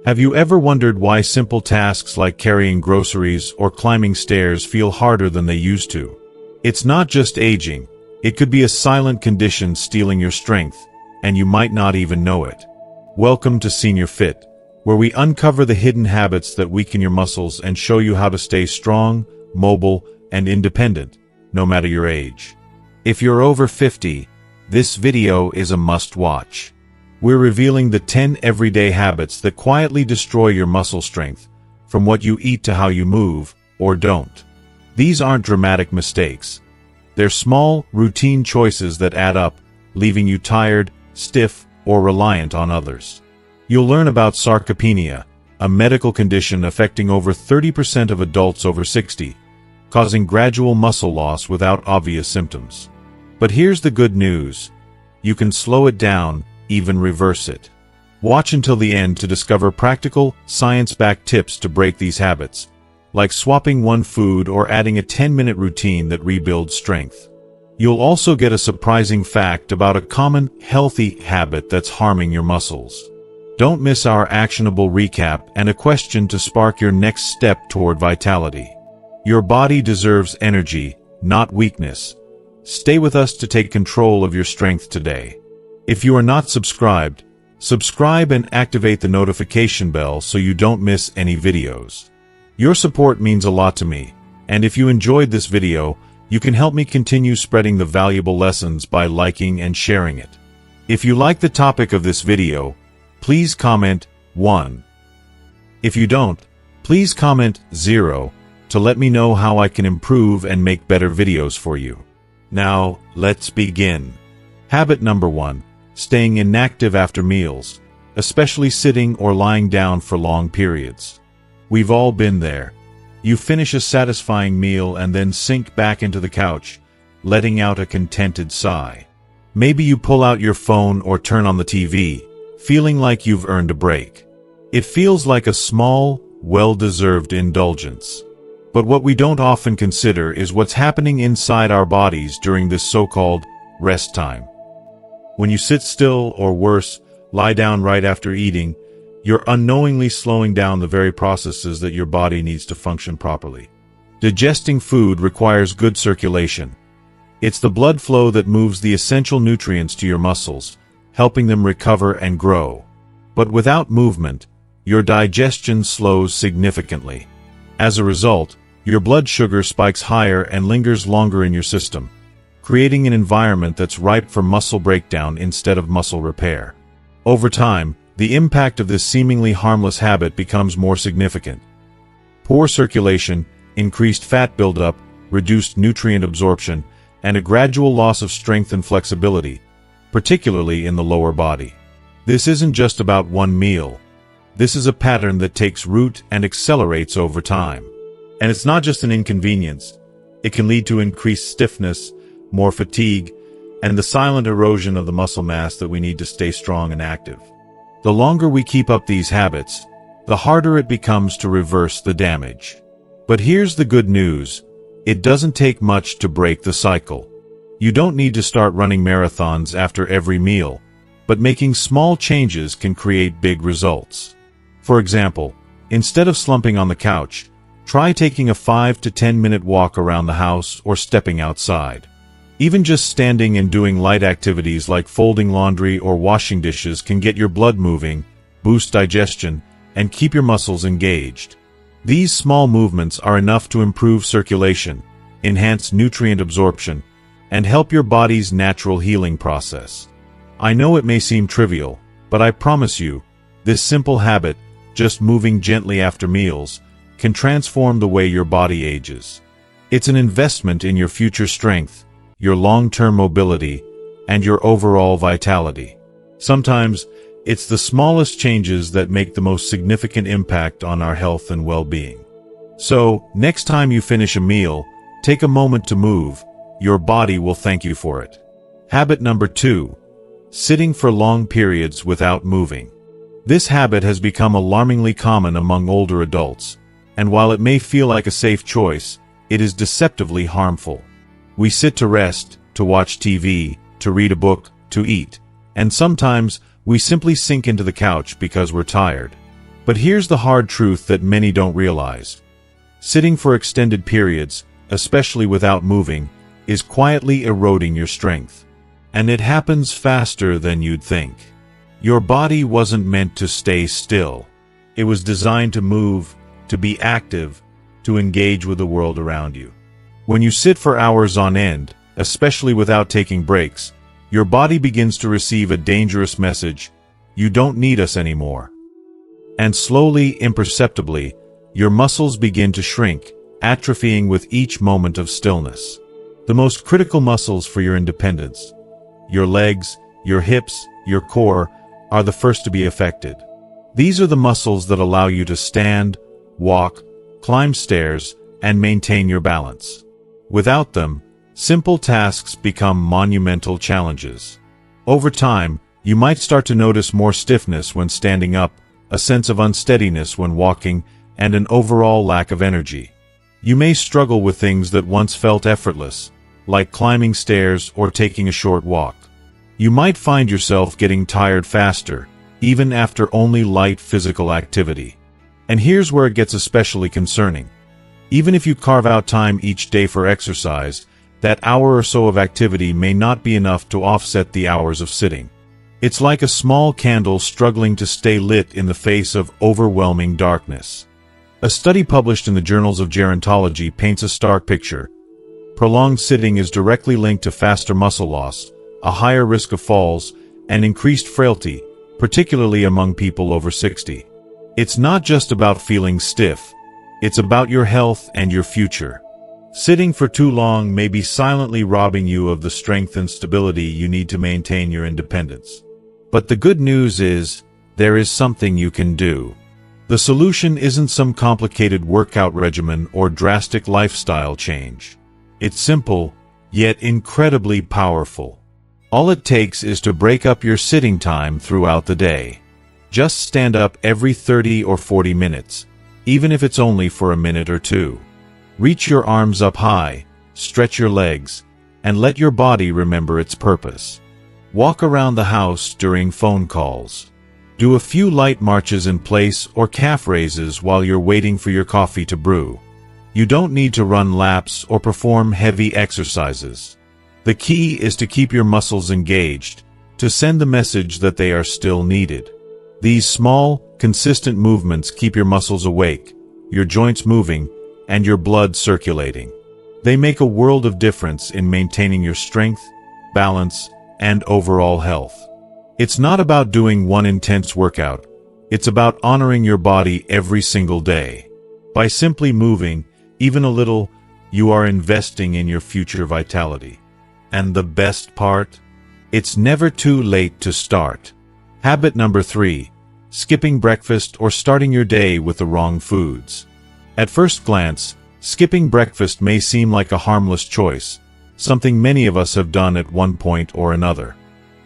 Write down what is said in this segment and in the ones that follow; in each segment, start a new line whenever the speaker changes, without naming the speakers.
Have you ever wondered why simple tasks like carrying groceries or climbing stairs feel harder than they used to? It's not just aging. It could be a silent condition stealing your strength, and you might not even know it. Welcome to Senior Fit, where we uncover the hidden habits that weaken your muscles and show you how to stay strong, mobile, and independent, no matter your age. If you're over 50, this video is a must-watch. We're revealing the 10 everyday habits that quietly destroy your muscle strength, from what you eat to how you move, or don't. These aren't dramatic mistakes. They're small, routine choices that add up, leaving you tired, stiff, or reliant on others. You'll learn about sarcopenia, a medical condition affecting over 30% of adults over 60, causing gradual muscle loss without obvious symptoms. But here's the good news. You can slow it down, even reverse it. Watch until the end to discover practical, science-backed tips to break these habits, like swapping one food or adding a 10-minute routine that rebuilds strength. You'll also get a surprising fact about a common, healthy habit that's harming your muscles. Don't miss our actionable recap and a question to spark your next step toward vitality. Your body deserves energy, not weakness. Stay with us to take control of your strength today. If you are not subscribed, subscribe and activate the notification bell so you don't miss any videos. Your support means a lot to me, and if you enjoyed this video, you can help me continue spreading the valuable lessons by liking and sharing it. If you like the topic of this video, please comment 1. If you don't, please comment 0 to let me know how I can improve and make better videos for you. Now, let's begin. Habit number 1. Staying inactive after meals, especially sitting or lying down for long periods. We've all been there. You finish a satisfying meal and then sink back into the couch, letting out a contented sigh. Maybe you pull out your phone or turn on the TV, feeling like you've earned a break. It feels like a small, well-deserved indulgence. But what we don't often consider is what's happening inside our bodies during this so-called rest time. When you sit still, or worse, lie down right after eating, you're unknowingly slowing down the very processes that your body needs to function properly. Digesting food requires good circulation. It's the blood flow that moves the essential nutrients to your muscles, helping them recover and grow. But without movement, your digestion slows significantly. As a result, your blood sugar spikes higher and lingers longer in your system, creating an environment that's ripe for muscle breakdown instead of muscle repair. Over time, the impact of this seemingly harmless habit becomes more significant. Poor circulation, increased fat buildup, reduced nutrient absorption, and a gradual loss of strength and flexibility, particularly in the lower body. This isn't just about one meal. This is a pattern that takes root and accelerates over time. And it's not just an inconvenience. It can lead to increased stiffness, more fatigue, and the silent erosion of the muscle mass that we need to stay strong and active. The longer we keep up these habits, the harder it becomes to reverse the damage. But here's the good news. It doesn't take much to break the cycle. You don't need to start running marathons after every meal, but making small changes can create big results. For example, instead of slumping on the couch, try taking a 5 to 10 minute walk around the house or stepping outside. Even just standing and doing light activities like folding laundry or washing dishes can get your blood moving, boost digestion, and keep your muscles engaged. These small movements are enough to improve circulation, enhance nutrient absorption, and help your body's natural healing process. I know it may seem trivial, but I promise you, this simple habit, just moving gently after meals, can transform the way your body ages. It's an investment in your future strength, your long-term mobility, and your overall vitality. Sometimes, it's the smallest changes that make the most significant impact on our health and well-being. So, next time you finish a meal, take a moment to move. Your body will thank you for it. Habit number 2. Sitting for long periods without moving. This habit has become alarmingly common among older adults, and while it may feel like a safe choice, it is deceptively harmful. We sit to rest, to watch TV, to read a book, to eat, and sometimes we simply sink into the couch because we're tired. But here's the hard truth that many don't realize. Sitting for extended periods, especially without moving, is quietly eroding your strength. And it happens faster than you'd think. Your body wasn't meant to stay still. It was designed to move, to be active, to engage with the world around you. When you sit for hours on end, especially without taking breaks, your body begins to receive a dangerous message: you don't need us anymore. And slowly, imperceptibly, your muscles begin to shrink, atrophying with each moment of stillness. The most critical muscles for your independence, your legs, your hips, your core, are the first to be affected. These are the muscles that allow you to stand, walk, climb stairs, and maintain your balance. Without them, simple tasks become monumental challenges. Over time, you might start to notice more stiffness when standing up, a sense of unsteadiness when walking, and an overall lack of energy. You may struggle with things that once felt effortless, like climbing stairs or taking a short walk. You might find yourself getting tired faster, even after only light physical activity. And here's where it gets especially concerning. Even if you carve out time each day for exercise, that hour or so of activity may not be enough to offset the hours of sitting. It's like a small candle struggling to stay lit in the face of overwhelming darkness. A study published in the Journals of Gerontology paints a stark picture. Prolonged sitting is directly linked to faster muscle loss, a higher risk of falls, and increased frailty, particularly among people over 60. It's not just about feeling stiff. It's about your health and your future. Sitting for too long may be silently robbing you of the strength and stability you need to maintain your independence. But the good news is, there is something you can do. The solution isn't some complicated workout regimen or drastic lifestyle change. It's simple, yet incredibly powerful. All it takes is to break up your sitting time throughout the day. Just stand up every 30 or 40 minutes, even if it's only for a minute or two. Reach your arms up high, stretch your legs, and let your body remember its purpose. Walk around the house during phone calls. Do a few light marches in place or calf raises while you're waiting for your coffee to brew. You don't need to run laps or perform heavy exercises. The key is to keep your muscles engaged, to send the message that they are still needed. These small, consistent movements keep your muscles awake, your joints moving, and your blood circulating. They make a world of difference in maintaining your strength, balance, and overall health. It's not about doing one intense workout. It's about honoring your body every single day. By simply moving, even a little, you are investing in your future vitality. And the best part? It's never too late to start. Habit number 3. Skipping breakfast or starting your day with the wrong foods. At first glance, skipping breakfast may seem like a harmless choice, something many of us have done at one point or another.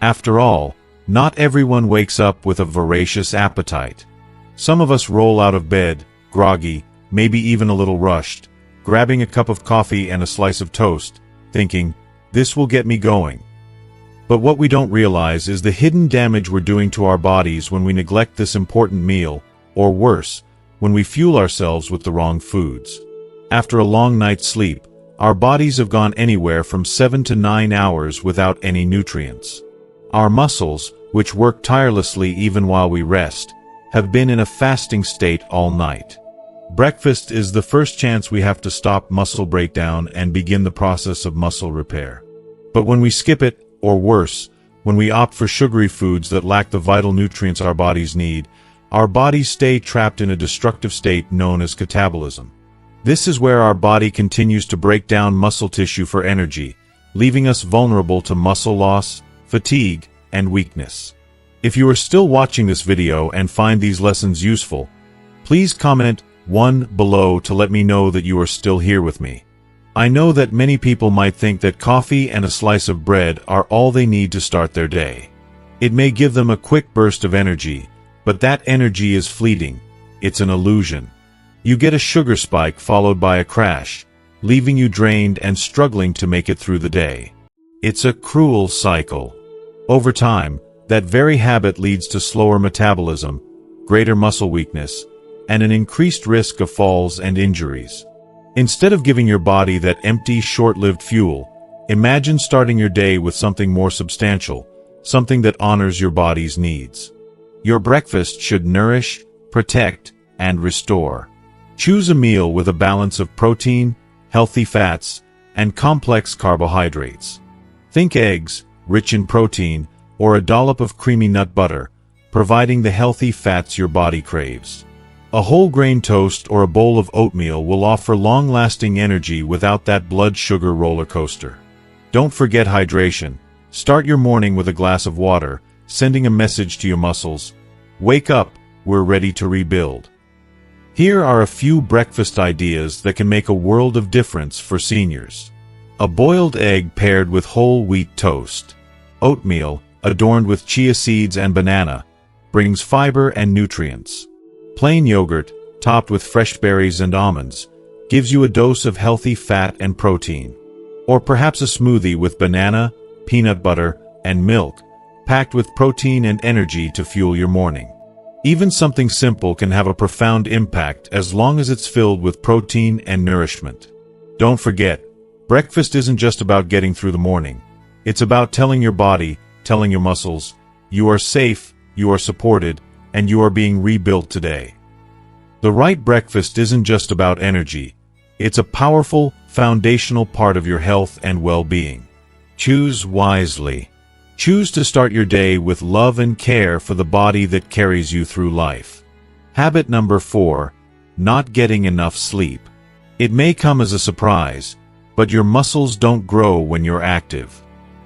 After all, not everyone wakes up with a voracious appetite. Some of us roll out of bed, groggy, maybe even a little rushed, grabbing a cup of coffee and a slice of toast, thinking, "This will get me going." But what we don't realize is the hidden damage we're doing to our bodies when we neglect this important meal, or worse, when we fuel ourselves with the wrong foods. After a long night's sleep, our bodies have gone anywhere from 7 to 9 hours without any nutrients. Our muscles, which work tirelessly even while we rest, have been in a fasting state all night. Breakfast is the first chance we have to stop muscle breakdown and begin the process of muscle repair. But when we skip it, or worse, when we opt for sugary foods that lack the vital nutrients our bodies need, our bodies stay trapped in a destructive state known as catabolism. This is where our body continues to break down muscle tissue for energy, leaving us vulnerable to muscle loss, fatigue, and weakness. If you are still watching this video and find these lessons useful, please comment 1 below to let me know that you are still here with me. I know that many people might think that coffee and a slice of bread are all they need to start their day. It may give them a quick burst of energy, but that energy is fleeting. It's an illusion. You get a sugar spike followed by a crash, leaving you drained and struggling to make it through the day. It's a cruel cycle. Over time, that very habit leads to slower metabolism, greater muscle weakness, and an increased risk of falls and injuries. Instead of giving your body that empty, short-lived fuel, imagine starting your day with something more substantial, something that honors your body's needs. Your breakfast should nourish, protect, and restore. Choose a meal with a balance of protein, healthy fats, and complex carbohydrates. Think eggs, rich in protein, or a dollop of creamy nut butter, providing the healthy fats your body craves. A whole grain toast or a bowl of oatmeal will offer long-lasting energy without that blood sugar roller coaster. Don't forget hydration. Start your morning with a glass of water, sending a message to your muscles. Wake up, we're ready to rebuild. Here are a few breakfast ideas that can make a world of difference for seniors. A boiled egg paired with whole wheat toast. Oatmeal, adorned with chia seeds and banana, brings fiber and nutrients. Plain yogurt, topped with fresh berries and almonds, gives you a dose of healthy fat and protein. Or perhaps a smoothie with banana, peanut butter, and milk, packed with protein and energy to fuel your morning. Even something simple can have a profound impact as long as it's filled with protein and nourishment. Don't forget, breakfast isn't just about getting through the morning. It's about telling your body, telling your muscles, you are safe, you are supported, and you are being rebuilt today. The right breakfast isn't just about energy. It's a powerful, foundational part of your health and well-being. Choose wisely. Choose to start your day with love and care for the body that carries you through life. Habit number 4, not getting enough sleep. It may come as a surprise, but your muscles don't grow when you're active.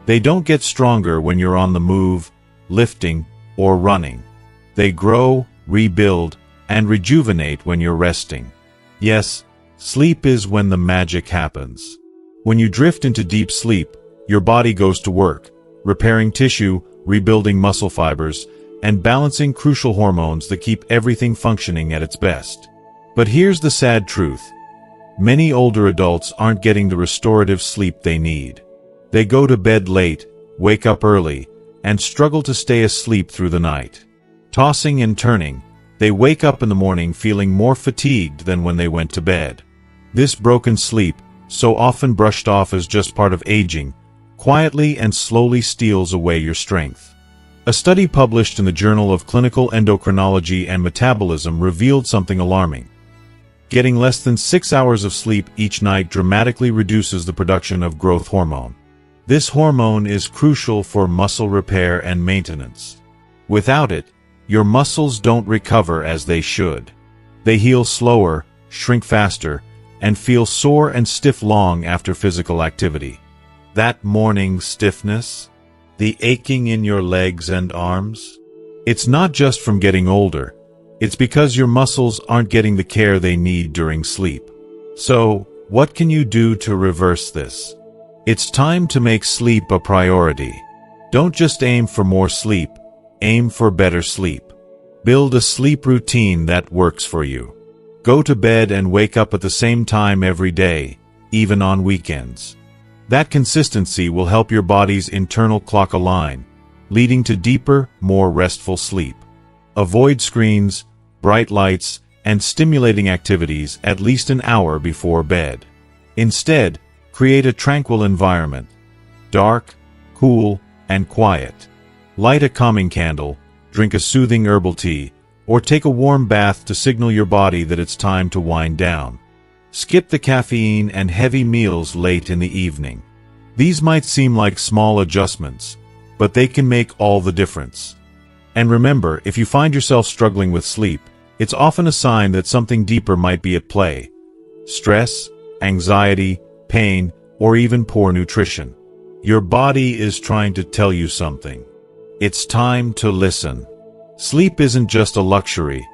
They don't get stronger when you're on the move, lifting, or running. They grow, rebuild, and rejuvenate when you're resting. Yes, sleep is when the magic happens. When you drift into deep sleep, your body goes to work, repairing tissue, rebuilding muscle fibers, and balancing crucial hormones that keep everything functioning at its best. But here's the sad truth. Many older adults aren't getting the restorative sleep they need. They go to bed late, wake up early, and struggle to stay asleep through the night. Tossing and turning, they wake up in the morning feeling more fatigued than when they went to bed. This broken sleep, so often brushed off as just part of aging, quietly and slowly steals away your strength. A study published in the Journal of Clinical Endocrinology and Metabolism revealed something alarming. Getting less than 6 hours of sleep each night dramatically reduces the production of growth hormone. This hormone is crucial for muscle repair and maintenance. Without it, your muscles don't recover as they should. They heal slower, shrink faster, and feel sore and stiff long after physical activity. That morning stiffness, the aching in your legs and arms, it's not just from getting older. It's because your muscles aren't getting the care they need during sleep. So, what can you do to reverse this? It's time to make sleep a priority. Don't just aim for more sleep, aim for better sleep. Build a sleep routine that works for you. Go to bed and wake up at the same time every day, even on weekends. That consistency will help your body's internal clock align, leading to deeper, more restful sleep. Avoid screens, bright lights, and stimulating activities at least an hour before bed. Instead, create a tranquil environment. Dark, cool, and quiet. Light a calming candle, drink a soothing herbal tea, or take a warm bath to signal your body that it's time to wind down. Skip the caffeine and heavy meals late in the evening. These might seem like small adjustments, but they can make all the difference. And remember, if you find yourself struggling with sleep, it's often a sign that something deeper might be at play. Stress, anxiety, pain, or even poor nutrition. Your body is trying to tell you something. It's time to listen. Sleep isn't just a luxury.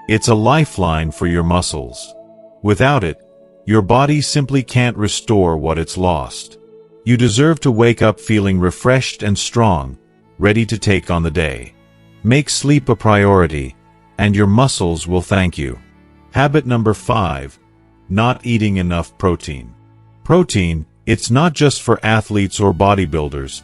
It's a lifeline for your muscles. Without it, your body simply can't restore what it's lost. You deserve to wake up feeling refreshed and strong, ready to take on the day. Make sleep a priority, and your muscles will thank you. Habit number 5, not eating enough protein. Protein, it's not just for athletes or bodybuilders,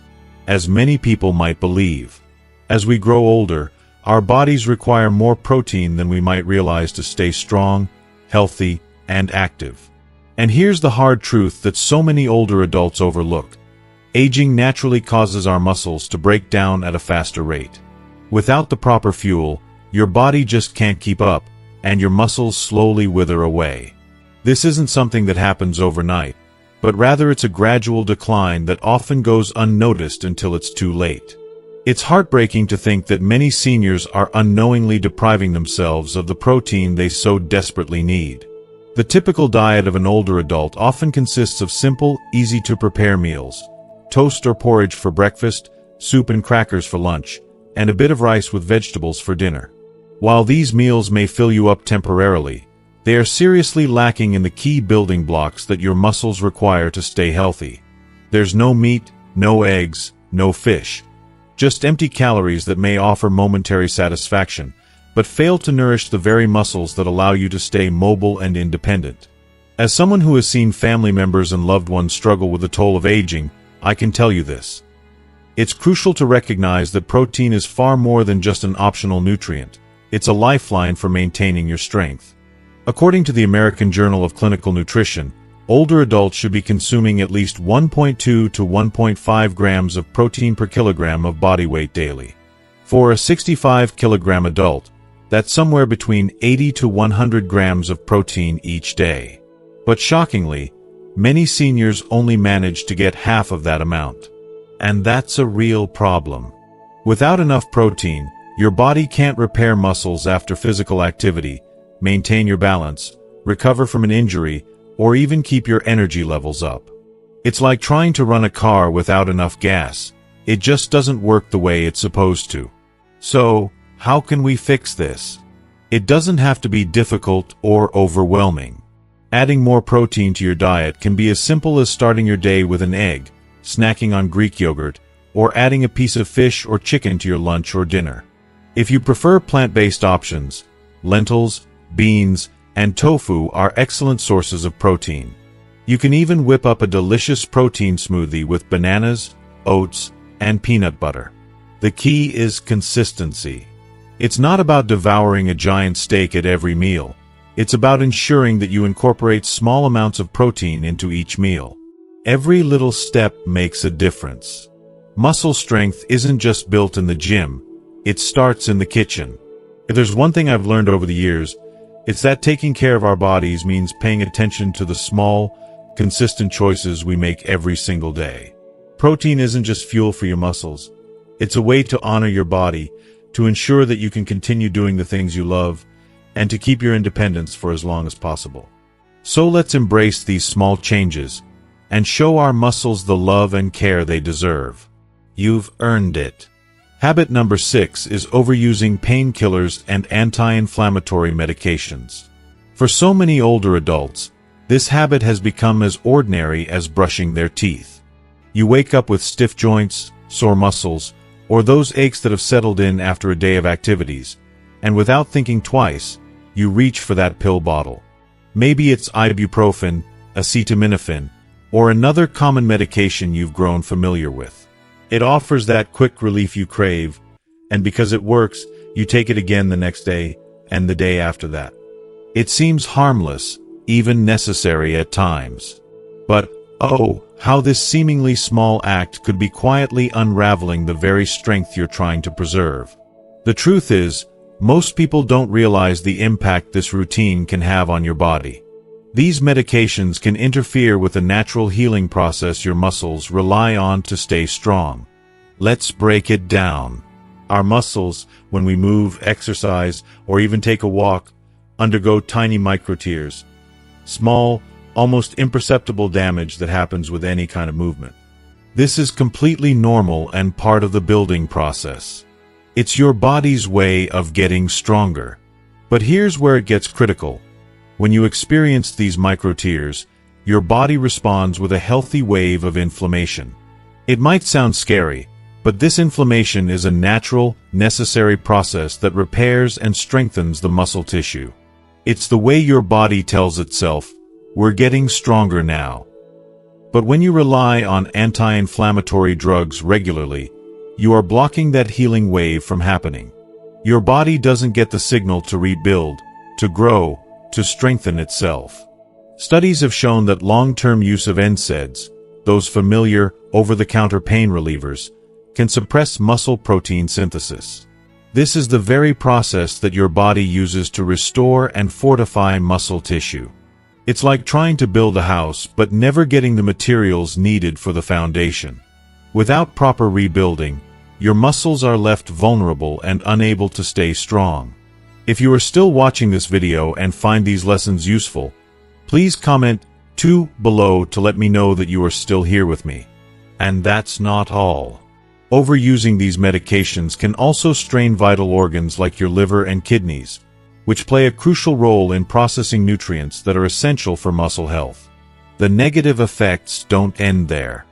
as many people might believe. As we grow older, Our bodies require more protein than we might realize to stay strong, healthy, and active. And here's the hard truth that so many older adults overlook. Aging naturally causes our muscles to break down at a faster rate. Without the proper fuel, your body just can't keep up, and your muscles slowly wither away. This isn't something that happens overnight, but rather it's a gradual decline that often goes unnoticed until it's too late. It's heartbreaking to think that many seniors are unknowingly depriving themselves of the protein they so desperately need. The typical diet of an older adult often consists of simple, easy-to-prepare meals: toast or porridge for breakfast, soup and crackers for lunch, and a bit of rice with vegetables for dinner. While these meals may fill you up temporarily, they are seriously lacking in the key building blocks that your muscles require to stay healthy. There's no meat, no eggs, no fish. Just empty calories that may offer momentary satisfaction, but fail to nourish the very muscles that allow you to stay mobile and independent. As someone who has seen family members and loved ones struggle with the toll of aging, I can tell you this. It's crucial to recognize that protein is far more than just an optional nutrient. It's a lifeline for maintaining your strength. According to the American Journal of Clinical Nutrition, older adults should be consuming at least 1.2 to 1.5 grams of protein per kilogram of body weight daily. For a 65-kilogram adult, that's somewhere between 80 to 100 grams of protein each day. But shockingly, many seniors only manage to get half of that amount. And that's a real problem. Without enough protein, your body can't repair muscles after physical activity, maintain your balance, recover from an injury, or even keep your energy levels up. It's like trying to run a car without enough gas. It just doesn't work the way it's supposed to. So, how can we fix this? It doesn't have to be difficult or overwhelming. Adding more protein to your diet can be as simple as starting your day with an egg, snacking on Greek yogurt, or adding a piece of fish or chicken to your lunch or dinner. If you prefer plant-based options, lentils, beans, and tofu are excellent sources of protein. You can even whip up a delicious protein smoothie with bananas, oats, and peanut butter. The key is consistency. It's not about devouring a giant steak at every meal. It's about ensuring that you incorporate small amounts of protein into each meal. Every little step makes a difference. Muscle strength isn't just built in the gym. It starts in the kitchen. If there's one thing I've learned over the years, it's that taking care of our bodies means paying attention to the small, consistent choices we make every single day. Protein isn't just fuel for your muscles. It's a way to honor your body, to ensure that you can continue doing the things you love, and to keep your independence for as long as possible. So let's embrace these small changes and show our muscles the love and care they deserve. You've earned it. Habit number 6 is overusing painkillers and anti-inflammatory medications. For so many older adults, this habit has become as ordinary as brushing their teeth. You wake up with stiff joints, sore muscles, or those aches that have settled in after a day of activities, and without thinking twice, you reach for that pill bottle. Maybe it's ibuprofen, acetaminophen, or another common medication you've grown familiar with. It offers that quick relief you crave, and because it works, you take it again the next day, and the day after that. It seems harmless, even necessary at times. But, oh, how this seemingly small act could be quietly unraveling the very strength you're trying to preserve. The truth is, most people don't realize the impact this routine can have on your body. These medications can interfere with the natural healing process your muscles rely on to stay strong. Let's break it down. Our muscles, when we move, exercise, or even take a walk, undergo tiny microtears. Small, almost imperceptible damage that happens with any kind of movement. This is completely normal and part of the building process. It's your body's way of getting stronger. But here's where it gets critical. When you experience these microtears, your body responds with a healthy wave of inflammation. It might sound scary, but this inflammation is a natural, necessary process that repairs and strengthens the muscle tissue. It's the way your body tells itself, "We're getting stronger now." But when you rely on anti-inflammatory drugs regularly, you are blocking that healing wave from happening. Your body doesn't get the signal to rebuild, to grow, to strengthen itself. Studies have shown that long-term use of NSAIDs, those familiar, over-the-counter pain relievers, can suppress muscle protein synthesis. This is the very process that your body uses to restore and fortify muscle tissue. It's like trying to build a house but never getting the materials needed for the foundation. Without proper rebuilding, your muscles are left vulnerable and unable to stay strong. If you are still watching this video and find these lessons useful, please comment 2 below to let me know that you are still here with me. And that's not all. Overusing these medications can also strain vital organs like your liver and kidneys, which play a crucial role in processing nutrients that are essential for muscle health. The negative effects don't end there.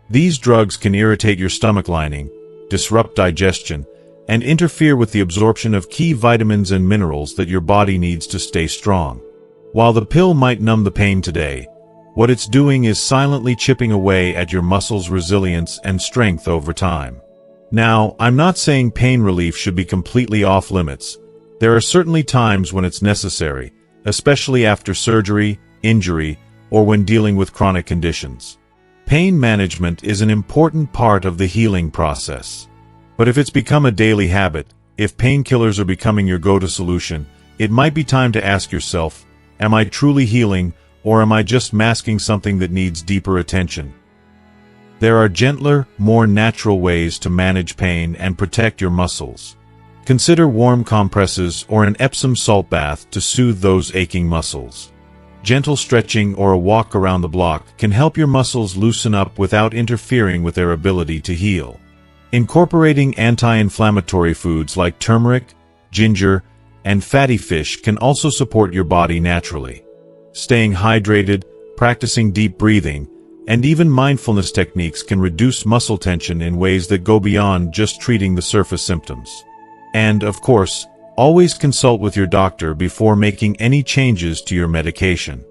These drugs can irritate your stomach lining, disrupt digestion, and interfere with the absorption of key vitamins and minerals that your body needs to stay strong. While the pill might numb the pain today, what it's doing is silently chipping away at your muscles' resilience and strength over time. Now, I'm not saying pain relief should be completely off limits. There are certainly times when it's necessary, especially after surgery, injury, or when dealing with chronic conditions. Pain management is an important part of the healing process. But if it's become a daily habit, if painkillers are becoming your go-to solution, it might be time to ask yourself, am I truly healing, or am I just masking something that needs deeper attention? There are gentler, more natural ways to manage pain and protect your muscles. Consider warm compresses or an Epsom salt bath to soothe those aching muscles. Gentle stretching or a walk around the block can help your muscles loosen up without interfering with their ability to heal. Incorporating anti-inflammatory foods like turmeric, ginger, and fatty fish can also support your body naturally. Staying hydrated, practicing deep breathing, and even mindfulness techniques can reduce muscle tension in ways that go beyond just treating the surface symptoms. And, of course, always consult with your doctor before making any changes to your medication.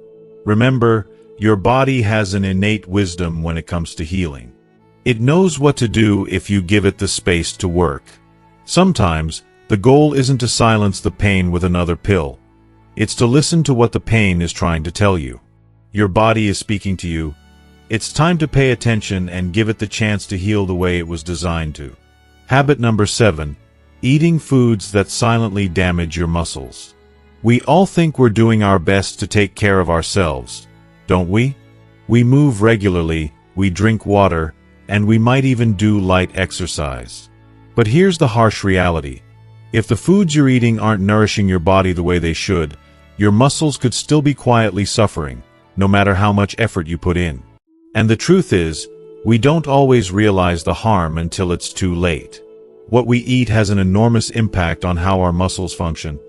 Remember, your body has an innate wisdom when it comes to healing. It knows what to do if you give it the space to work. Sometimes, the goal isn't to silence the pain with another pill. It's to listen to what the pain is trying to tell you. Your body is speaking to you. It's time to pay attention and give it the chance to heal the way it was designed to. Habit number 7. Eating foods that silently damage your muscles. We all think we're doing our best to take care of ourselves, don't we? We move regularly, we drink water, and we might even do light exercise. But here's the harsh reality. If the foods you're eating aren't nourishing your body the way they should, your muscles could still be quietly suffering, no matter how much effort you put in. And the truth is, we don't always realize the harm until it's too late. What we eat has an enormous impact on how our muscles function,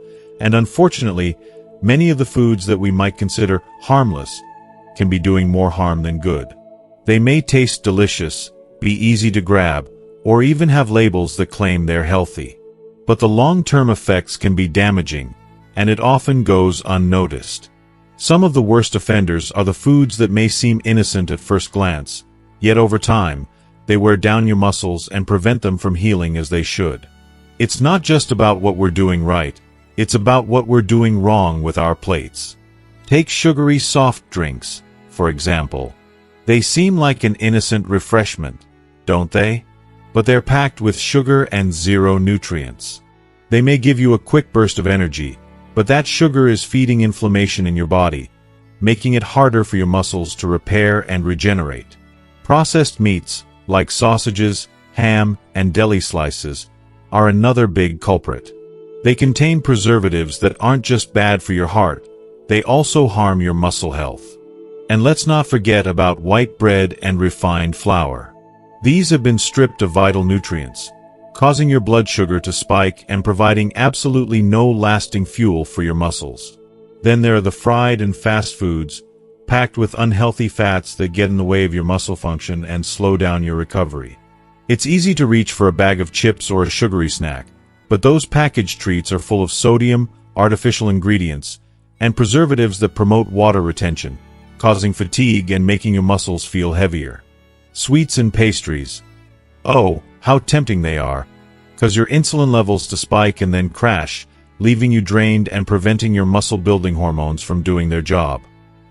and unfortunately, many of the foods that we might consider harmless can be doing more harm than good. They may taste delicious, be easy to grab, or even have labels that claim they're healthy. But the long-term effects can be damaging, and it often goes unnoticed. Some of the worst offenders are the foods that may seem innocent at first glance, yet over time, they wear down your muscles and prevent them from healing as they should. It's not just about what we're doing right, it's about what we're doing wrong with our plates. Take sugary soft drinks, for example. They seem like an innocent refreshment, don't they? But they're packed with sugar and zero nutrients. They may give you a quick burst of energy, but that sugar is feeding inflammation in your body, making it harder for your muscles to repair and regenerate. Processed meats, like sausages, ham, and deli slices, are another big culprit. They contain preservatives that aren't just bad for your heart, they also harm your muscle health. And let's not forget about white bread and refined flour. These have been stripped of vital nutrients, causing your blood sugar to spike and providing absolutely no lasting fuel for your muscles. Then there are the fried and fast foods, packed with unhealthy fats that get in the way of your muscle function and slow down your recovery. It's easy to reach for a bag of chips or a sugary snack, but those packaged treats are full of sodium, artificial ingredients, and preservatives that promote water retention, causing fatigue and making your muscles feel heavier. Sweets and pastries. Oh, how tempting they are. cause your insulin levels to spike and then crash, leaving you drained and preventing your muscle-building hormones from doing their job.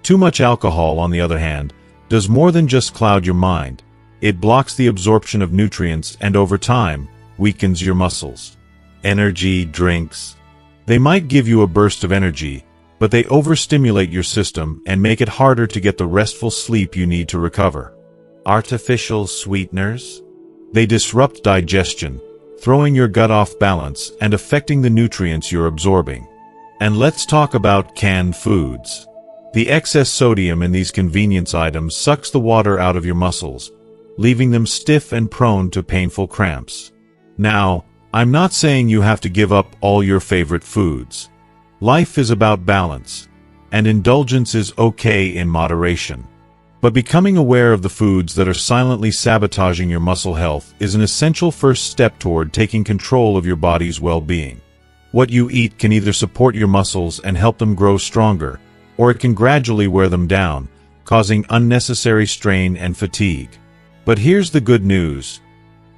Too much alcohol, on the other hand, does more than just cloud your mind. It blocks the absorption of nutrients and over time, weakens your muscles. Energy drinks. They might give you a burst of energy, but they overstimulate your system and make it harder to get the restful sleep you need to recover. Artificial sweeteners. They disrupt digestion, throwing your gut off balance and affecting the nutrients you're absorbing. And let's talk about canned foods. The excess sodium in these convenience items sucks the water out of your muscles, leaving them stiff and prone to painful cramps. Now, I'm not saying you have to give up all your favorite foods. Life is about balance, and indulgence is okay in moderation. But becoming aware of the foods that are silently sabotaging your muscle health is an essential first step toward taking control of your body's well-being. What you eat can either support your muscles and help them grow stronger, or it can gradually wear them down, causing unnecessary strain and fatigue. But here's the good news.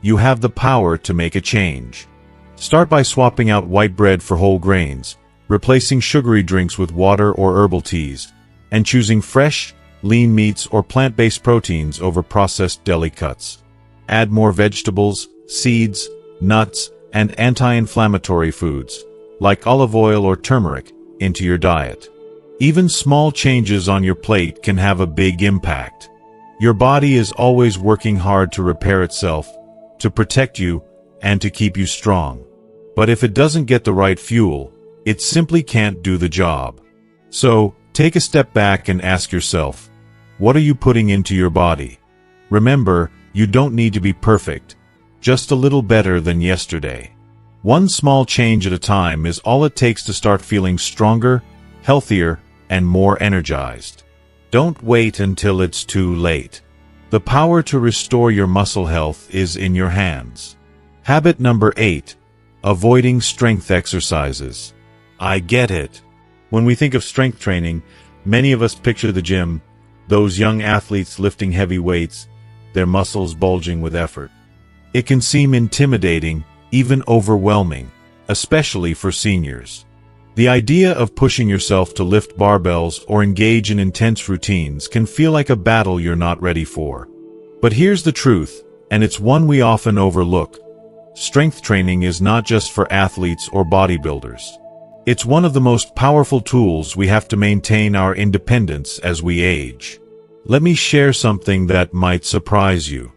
You have the power to make a change. Start by swapping out white bread for whole grains, replacing sugary drinks with water or herbal teas, and choosing fresh, lean meats or plant-based proteins over processed deli cuts. Add more vegetables, seeds, nuts, and anti-inflammatory foods, like olive oil or turmeric, into your diet. Even small changes on your plate can have a big impact. Your body is always working hard to repair itself, to protect you, and to keep you strong. But if it doesn't get the right fuel, it simply can't do the job. So, take a step back and ask yourself, what are you putting into your body? Remember, you don't need to be perfect, just a little better than yesterday. One small change at a time is all it takes to start feeling stronger, healthier, and more energized. Don't wait until it's too late. The power to restore your muscle health is in your hands. Habit number 8. Avoiding strength exercises. I get it. When we think of strength training, many of us picture the gym, those young athletes lifting heavy weights, their muscles bulging with effort. It can seem intimidating, even overwhelming, especially for seniors. The idea of pushing yourself to lift barbells or engage in intense routines can feel like a battle you're not ready for. But here's the truth, and it's one we often overlook. Strength training is not just for athletes or bodybuilders. It's one of the most powerful tools we have to maintain our independence as we age. Let me share something that might surprise you.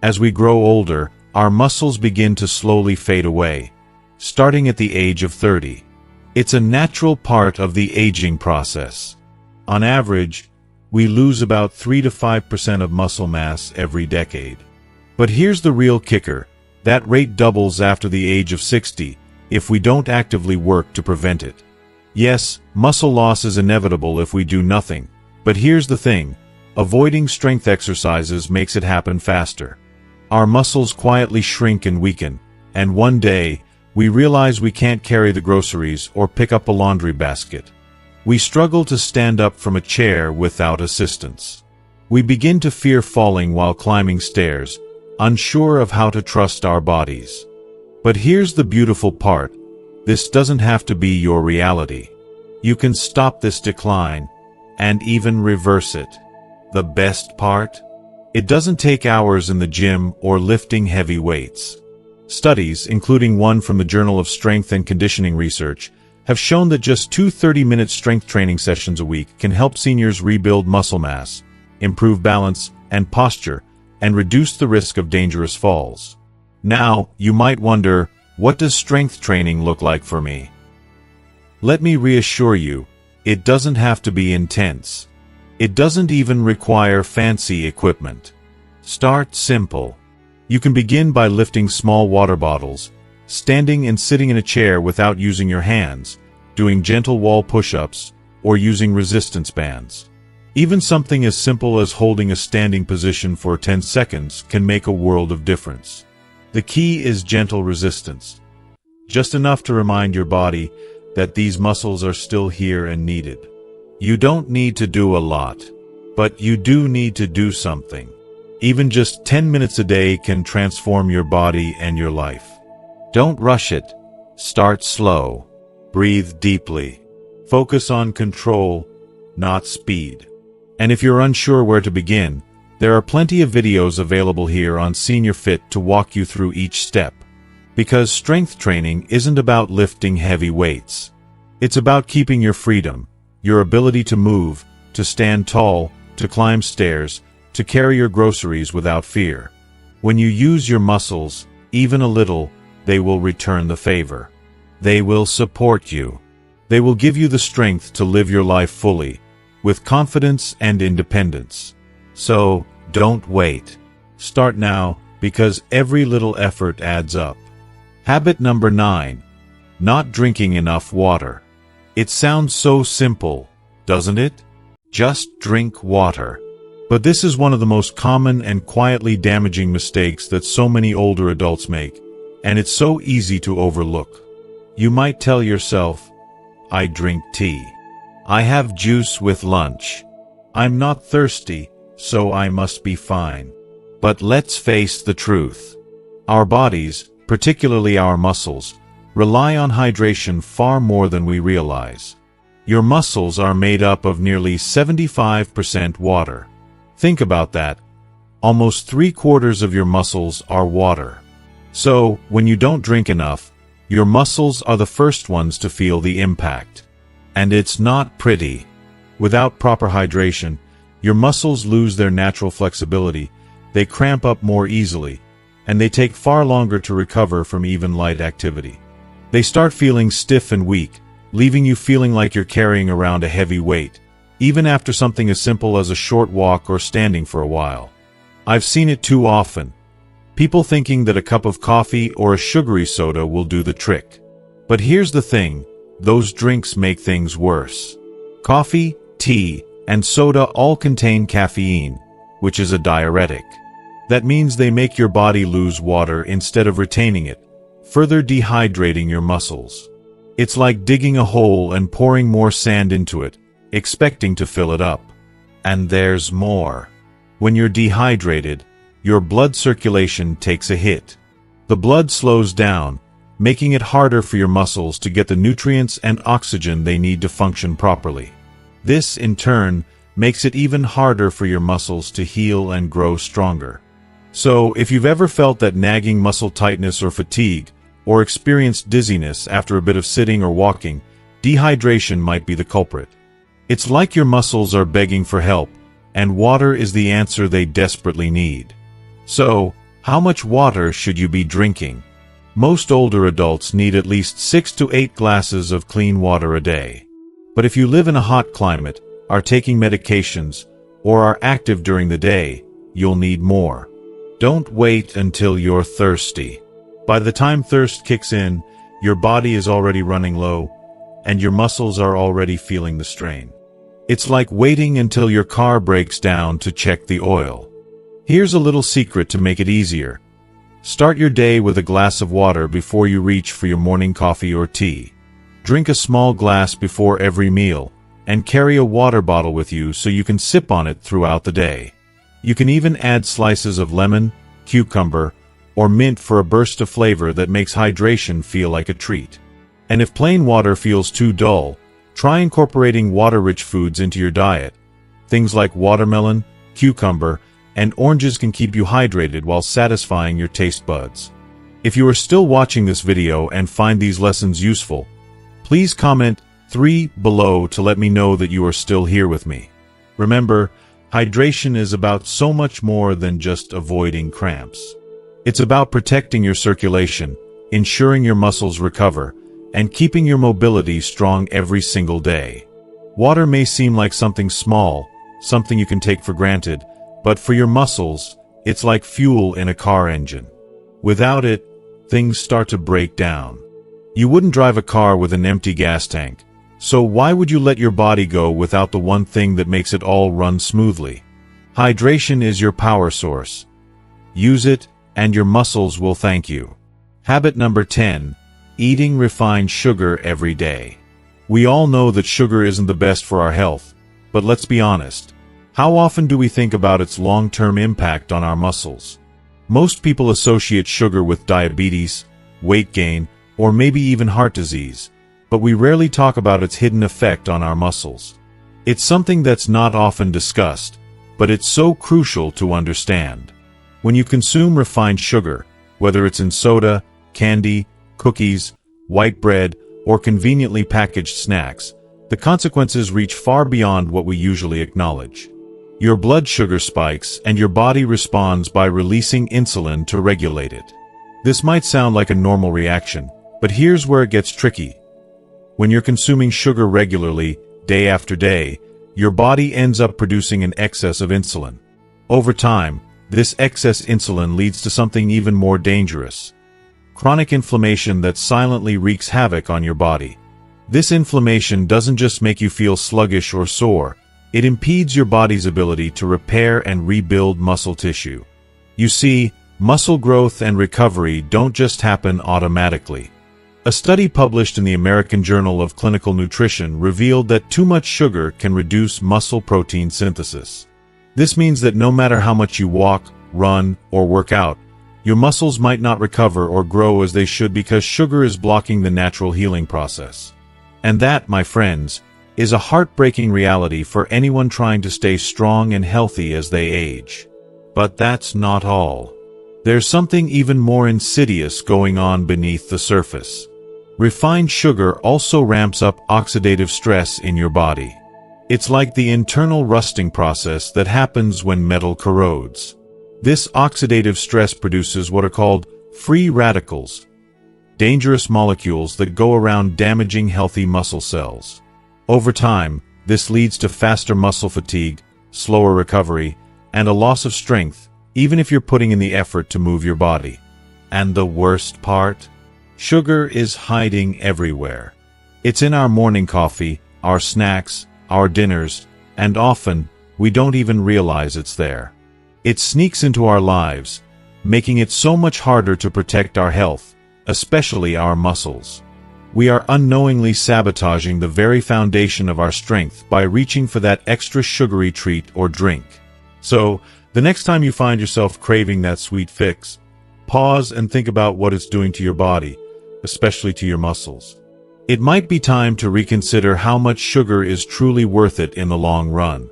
As we grow older, our muscles begin to slowly fade away, starting at the age of 30. It's a natural part of the aging process. On average, we lose about 3 to 5% of muscle mass every decade. But here's the real kicker. That rate doubles after the age of 60 if we don't actively work to prevent it. Yes, muscle loss is inevitable if we do nothing, but here's the thing. Avoiding strength exercises makes it happen faster. Our muscles quietly shrink and weaken, and one day, we realize we can't carry the groceries or pick up a laundry basket. We struggle to stand up from a chair without assistance. We begin to fear falling while climbing stairs, unsure of how to trust our bodies. But here's the beautiful part. This doesn't have to be your reality. You can stop this decline, and even reverse it. The best part? It doesn't take hours in the gym or lifting heavy weights. Studies, including one from the Journal of Strength and Conditioning Research, have shown that just 2 30-minute strength training sessions a week can help seniors rebuild muscle mass, improve balance and posture, and reduce the risk of dangerous falls. Now, you might wonder, what does strength training look like for me? Let me reassure you, it doesn't have to be intense. It doesn't even require fancy equipment. Start simple. You can begin by lifting small water bottles, standing and sitting in a chair without using your hands, doing gentle wall push-ups, or using resistance bands. Even something as simple as holding a standing position for 10 seconds can make a world of difference. The key is gentle resistance. Just enough to remind your body that these muscles are still here and needed. You don't need to do a lot, but you do need to do something. Even just 10 minutes a day can transform your body and your life. Don't rush it. Start slow. Breathe deeply. Focus on control, not speed. And if you're unsure where to begin, there are plenty of videos available here on Senior Fit to walk you through each step. Because strength training isn't about lifting heavy weights. It's about keeping your freedom, your ability to move, to stand tall, to climb stairs, to carry your groceries without fear. When you use your muscles, even a little, they will return the favor. They will support you. They will give you the strength to live your life fully, with confidence and independence. So, don't wait. Start now, because every little effort adds up. Habit number 9. Not drinking enough water. It sounds so simple, doesn't it? Just drink water. But this is one of the most common and quietly damaging mistakes that so many older adults make, and it's so easy to overlook. You might tell yourself, I drink tea. I have juice with lunch. I'm not thirsty, so I must be fine. But let's face the truth. Our bodies, particularly our muscles, rely on hydration far more than we realize. Your muscles are made up of nearly 75% water. Think about that. Almost 3/4 of your muscles are water. So, when you don't drink enough, your muscles are the first ones to feel the impact. And it's not pretty. Without proper hydration, your muscles lose their natural flexibility, they cramp up more easily, and they take far longer to recover from even light activity. They start feeling stiff and weak, leaving you feeling like you're carrying around a heavy weight, even after something as simple as a short walk or standing for a while. I've seen it too often. People thinking that a cup of coffee or a sugary soda will do the trick. But here's the thing, those drinks make things worse. Coffee, tea, and soda all contain caffeine, which is a diuretic. That means they make your body lose water instead of retaining it, further dehydrating your muscles. It's like digging a hole and pouring more sand into it, expecting to fill it up. And there's more. When you're dehydrated, your blood circulation takes a hit. The blood slows down, making it harder for your muscles to get the nutrients and oxygen they need to function properly. This, in turn, makes it even harder for your muscles to heal and grow stronger. So, if you've ever felt that nagging muscle tightness or fatigue, or experienced dizziness after a bit of sitting or walking, dehydration might be the culprit. It's like your muscles are begging for help, and water is the answer they desperately need. So, how much water should you be drinking? Most older adults need at least 6 to 8 glasses of clean water a day. But if you live in a hot climate, are taking medications, or are active during the day, you'll need more. Don't wait until you're thirsty. By the time thirst kicks in, your body is already running low, and your muscles are already feeling the strain. It's like waiting until your car breaks down to check the oil. Here's a little secret to make it easier. Start your day with a glass of water before you reach for your morning coffee or tea. Drink a small glass before every meal, and carry a water bottle with you so you can sip on it throughout the day. You can even add slices of lemon, cucumber, or mint for a burst of flavor that makes hydration feel like a treat. And if plain water feels too dull, try incorporating water-rich foods into your diet. Things like watermelon, cucumber, and oranges can keep you hydrated while satisfying your taste buds. If you are still watching this video and find these lessons useful, please comment 3 below to let me know that you are still here with me. Remember, hydration is about so much more than just avoiding cramps. It's about protecting your circulation, ensuring your muscles recover, and keeping your mobility strong every single day. Water may seem like something small, something you can take for granted, but for your muscles, it's like fuel in a car engine. Without it, things start to break down. You wouldn't drive a car with an empty gas tank, so why would you let your body go without the one thing that makes it all run smoothly? Hydration is your power source. Use it, and your muscles will thank you. Habit number 10. Eating refined sugar every day. We all know that sugar isn't the best for our health, but let's be honest. How often do we think about its long-term impact on our muscles? Most people associate sugar with diabetes, weight gain, or maybe even heart disease, but we rarely talk about its hidden effect on our muscles. It's something that's not often discussed, but it's so crucial to understand. When you consume refined sugar, whether it's in soda, candy, cookies, white bread, or conveniently packaged snacks, the consequences reach far beyond what we usually acknowledge. Your blood sugar spikes and your body responds by releasing insulin to regulate it. This might sound like a normal reaction, but here's where it gets tricky. When you're consuming sugar regularly, day after day, your body ends up producing an excess of insulin. Over time, this excess insulin leads to something even more dangerous: chronic inflammation that silently wreaks havoc on your body. This inflammation doesn't just make you feel sluggish or sore, it impedes your body's ability to repair and rebuild muscle tissue. You see, muscle growth and recovery don't just happen automatically. A study published in the American Journal of Clinical Nutrition revealed that too much sugar can reduce muscle protein synthesis. This means that no matter how much you walk, run, or work out, your muscles might not recover or grow as they should because sugar is blocking the natural healing process. And that, my friends, is a heartbreaking reality for anyone trying to stay strong and healthy as they age. But that's not all. There's something even more insidious going on beneath the surface. Refined sugar also ramps up oxidative stress in your body. It's like the internal rusting process that happens when metal corrodes. This oxidative stress produces what are called free radicals, dangerous molecules that go around damaging healthy muscle cells. Over time, this leads to faster muscle fatigue, slower recovery, and a loss of strength, even if you're putting in the effort to move your body. And the worst part? Sugar is hiding everywhere. It's in our morning coffee, our snacks, our dinners, and often, we don't even realize it's there. It sneaks into our lives, making it so much harder to protect our health, especially our muscles. We are unknowingly sabotaging the very foundation of our strength by reaching for that extra sugary treat or drink. So, the next time you find yourself craving that sweet fix, pause and think about what it's doing to your body, especially to your muscles. It might be time to reconsider how much sugar is truly worth it in the long run.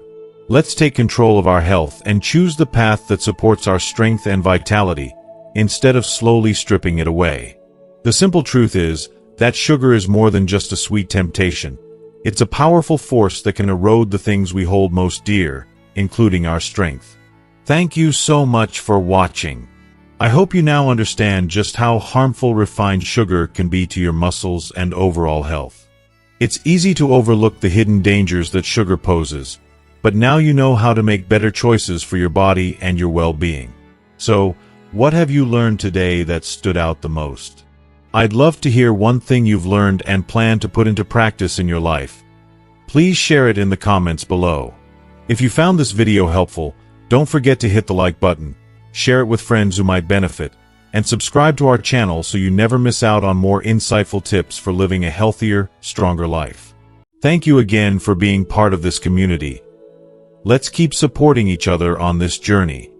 Let's take control of our health and choose the path that supports our strength and vitality, instead of slowly stripping it away. The simple truth is that sugar is more than just a sweet temptation. It's a powerful force that can erode the things we hold most dear, including our strength. Thank you so much for watching. I hope you now understand just how harmful refined sugar can be to your muscles and overall health. It's easy to overlook the hidden dangers that sugar poses, but now you know how to make better choices for your body and your well-being. So, what have you learned today that stood out the most? I'd love to hear one thing you've learned and plan to put into practice in your life. Please share it in the comments below. If you found this video helpful, don't forget to hit the like button, share it with friends who might benefit, and subscribe to our channel so you never miss out on more insightful tips for living a healthier, stronger life. Thank you again for being part of this community. Let's keep supporting each other on this journey.